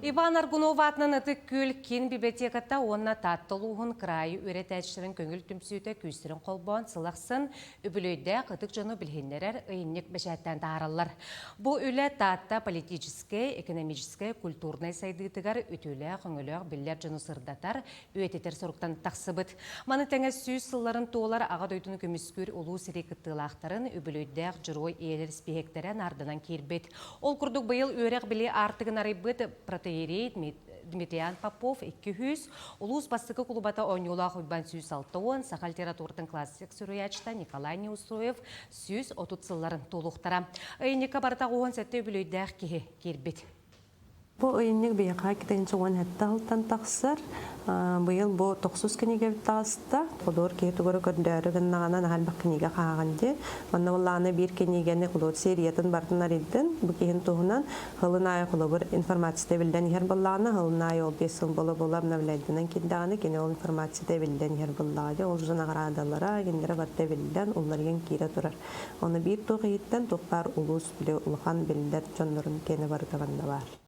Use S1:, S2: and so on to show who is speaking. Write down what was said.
S1: Иван Аргунов атынан ыты күл кен библиотеката онна таттылуғын крайы өретәчірін көңіл түмсүйті күстерін қолбуан сылақсын үбілейді қытық жону білгендерер ұйыннек бәшәттен тааралар. Бұ үлі татта политическе, экономическе, культурный сайдыдығар үтілі қыңылық білдер жону сырдатар өететер сұрықтан тақсыбыт. Маны тәңе сүйіз сылларын тоолар аға дойдыны көміскүр ұлу сирекіттілақтарын үбілейдіғ жырой елер спехектерін ардынан кербет. Ол күрдік бұйыл өрек біле артығын арайбыт протеерей Дмитриян Попов 200, улус бастықы клубата ойнулақ ұйбан 106, сақал литературдың классик сүріячта Николай Неустроев 130 сылларын толуқтара. Өйнекі барта оған сәтті өбілейдәқ кеге кербет.
S2: Бұл өйіннік бейқа кетенші оған әтті алтан тақсыр. Бұйыл бұл 900 кенеге тағысты. Құлыр кейті көрі көрдері ғыннағанан әлбақ кенеге қағанды. Онна олағына бір кенегені құлыр сериетін бартынар едін. Бұл кейін тұғынан ғылын айы құлы бір информацияда білден ер болағына ғылын айы ол 5 жыл болы болап нәвіләйдінен кендағаны кені ол информацияда білден ер болағады. Ол жына ғарадалара кендері барда білден оларген кейре тұрар. Оны бір тұғы еттен тұқпар ұлыс біле ұлған білдер жонларын кені бардығанда бар.